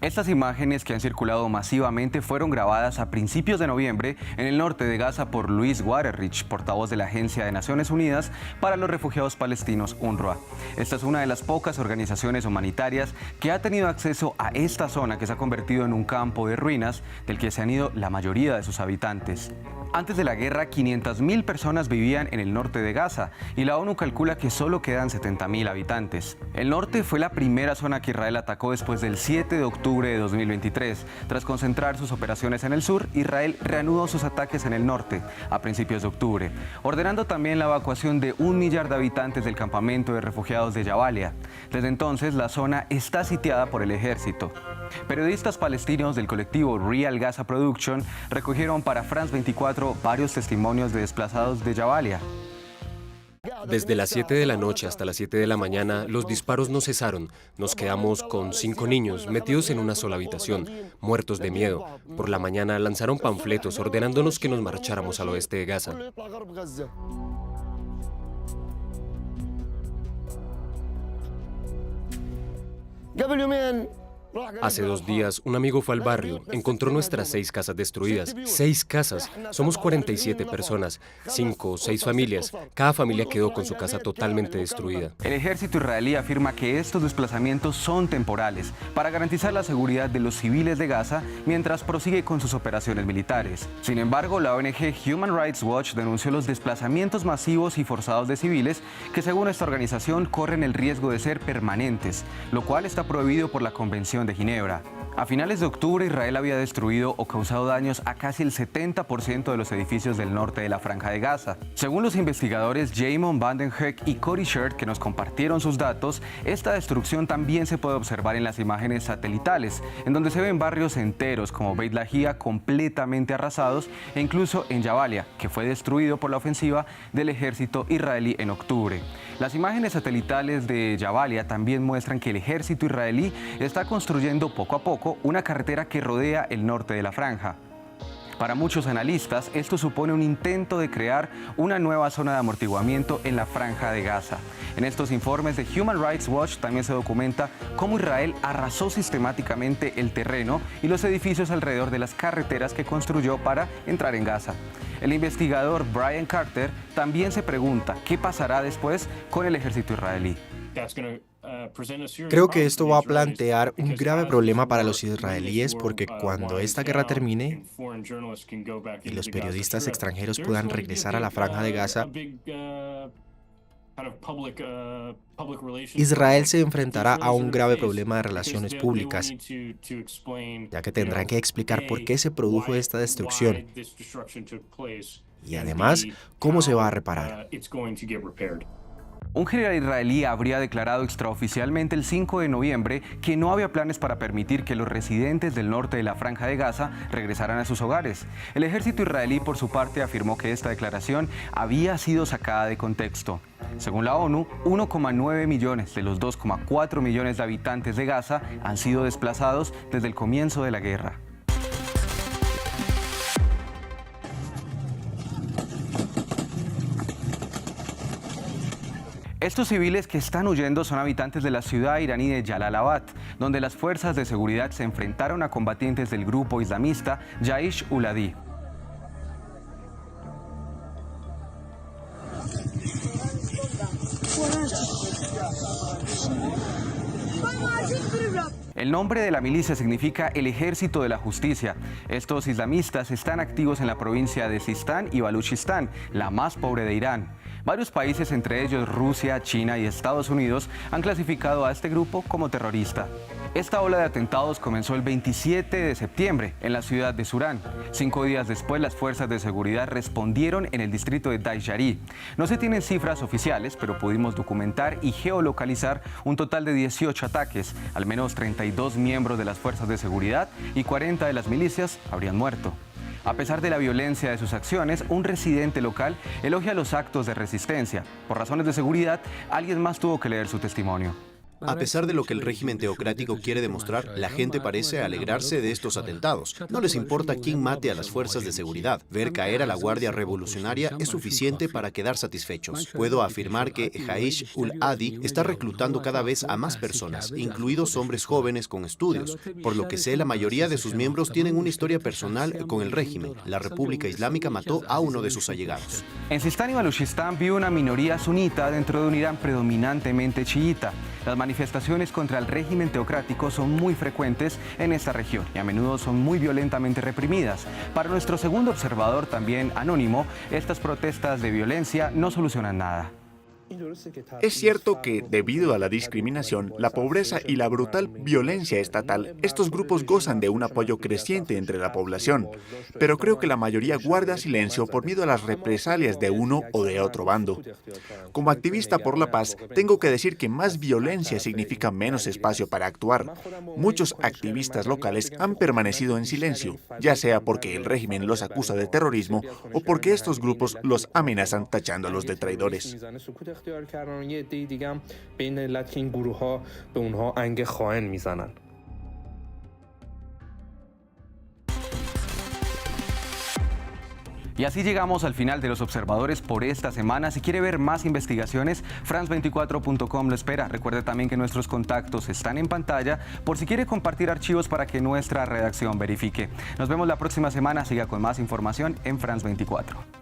Estas imágenes que han circulado masivamente fueron grabadas a principios de noviembre en el norte de Gaza por Louise Waterrich, portavoz de la Agencia de Naciones Unidas para los Refugiados Palestinos, UNRWA. Esta es una de las pocas organizaciones humanitarias que ha tenido acceso a esta zona que se ha convertido en un campo de ruinas del que se han ido la mayoría de sus habitantes. Antes de la guerra, 500.000 personas vivían en el norte de Gaza y la ONU calcula que solo quedan 70.000 habitantes. El norte fue la primera zona que Israel atacó después del 7 de octubre de 2023. Tras concentrar sus operaciones en el sur, Israel reanudó sus ataques en el norte a principios de octubre, ordenando también la evacuación de 1 millar de habitantes del campamento de refugiados de Jabalia. Desde entonces, la zona está sitiada por el ejército. Periodistas palestinos del colectivo Real Gaza Production recogieron para France 24 varios testimonios de desplazados de Jabalia. Desde las 7 de la noche hasta las 7 de la mañana, los disparos no cesaron. Nos quedamos con 5 niños metidos en una sola habitación, muertos de miedo. Por la mañana lanzaron panfletos ordenándonos que nos marcháramos al oeste de Gaza. Hace 2 días, un amigo fue al barrio, encontró nuestras 6 casas destruidas. 6 casas. Somos 47 personas, 5 o 6 familias. Cada familia quedó con su casa totalmente destruida. El ejército israelí afirma que estos desplazamientos son temporales para garantizar la seguridad de los civiles de Gaza mientras prosigue con sus operaciones militares. Sin embargo, la ONG Human Rights Watch denunció los desplazamientos masivos y forzados de civiles que, según esta organización, corren el riesgo de ser permanentes, lo cual está prohibido por la Convención de Ginebra. A finales de octubre, Israel había destruido o causado daños a casi el 70% de los edificios del norte de la Franja de Gaza. Según los investigadores Jamon Van den Heck y Cody Shirt, que nos compartieron sus datos, esta destrucción también se puede observar en las imágenes satelitales, en donde se ven barrios enteros como Beit Lahia completamente arrasados, e incluso en Jabalia, que fue destruido por la ofensiva del ejército israelí en octubre. Las imágenes satelitales de Jabalia también muestran que el ejército israelí está construyendo poco a poco una carretera que rodea el norte de la franja. Para muchos analistas, esto supone un intento de crear una nueva zona de amortiguamiento en la Franja de Gaza. En estos informes de Human Rights Watch también se documenta cómo Israel arrasó sistemáticamente el terreno y los edificios alrededor de las carreteras que construyó para entrar en Gaza. El investigador Brian Carter también se pregunta qué pasará después con el ejército israelí. Creo que esto va a plantear un grave problema para los israelíes porque cuando esta guerra termine y los periodistas extranjeros puedan regresar a la Franja de Gaza, Israel se enfrentará a un grave problema de relaciones públicas, ya que tendrán que explicar por qué se produjo esta destrucción y además cómo se va a reparar. Un general israelí habría declarado extraoficialmente el 5 de noviembre que no había planes para permitir que los residentes del norte de la Franja de Gaza regresaran a sus hogares. El ejército israelí, por su parte, afirmó que esta declaración había sido sacada de contexto. Según la ONU, 1,9 millones de los 2,4 millones de habitantes de Gaza han sido desplazados desde el comienzo de la guerra. Estos civiles que están huyendo son habitantes de la ciudad iraní de Jalalabad, donde las fuerzas de seguridad se enfrentaron a combatientes del grupo islamista Jaish-ul-Adil. El nombre de la milicia significa el Ejército de la Justicia. Estos islamistas están activos en la provincia de Sistán y Baluchistán, la más pobre de Irán. Varios países, entre ellos Rusia, China y Estados Unidos, han clasificado a este grupo como terrorista. Esta ola de atentados comenzó el 27 de septiembre en la ciudad de Surán. 5 días después, las fuerzas de seguridad respondieron en el distrito de Daishari. No se tienen cifras oficiales, pero pudimos documentar y geolocalizar un total de 18 ataques. Al menos 32 miembros de las fuerzas de seguridad y 40 de las milicias habrían muerto. A pesar de la violencia de sus acciones, un residente local elogia los actos de resistencia. Por razones de seguridad, alguien más tuvo que leer su testimonio. A pesar de lo que el régimen teocrático quiere demostrar, la gente parece alegrarse de estos atentados. No les importa quién mate a las fuerzas de seguridad. Ver caer a la Guardia Revolucionaria es suficiente para quedar satisfechos. Puedo afirmar que Jaish-ul-Adi está reclutando cada vez a más personas, incluidos hombres jóvenes con estudios. Por lo que sé, la mayoría de sus miembros tienen una historia personal con el régimen. La República Islámica mató a uno de sus allegados. En Sistán y Baluchistán vive una minoría sunita dentro de un Irán predominantemente chiita. Las manifestaciones contra el régimen teocrático son muy frecuentes en esta región y a menudo son muy violentamente reprimidas. Para nuestro segundo observador, también anónimo, estas protestas de violencia no solucionan nada. Es cierto que, debido a la discriminación, la pobreza y la brutal violencia estatal, estos grupos gozan de un apoyo creciente entre la población, pero creo que la mayoría guarda silencio por miedo a las represalias de uno o de otro bando. Como activista por la paz, tengo que decir que más violencia significa menos espacio para actuar. Muchos activistas locales han permanecido en silencio, ya sea porque el régimen los acusa de terrorismo o porque estos grupos los amenazan tachándolos de traidores. اختیار کردن و یه عده دیگه هم به این علت که این گروه‌ها به اونها انگ خائن میزنن. Y así llegamos al final de Los Observadores por esta semana. Si quiere ver más investigaciones, france24.com lo espera. Recuerde también que nuestros contactos están en pantalla por si quiere compartir archivos para que nuestra redacción verifique. Nos vemos la próxima semana. Siga con más información en France 24.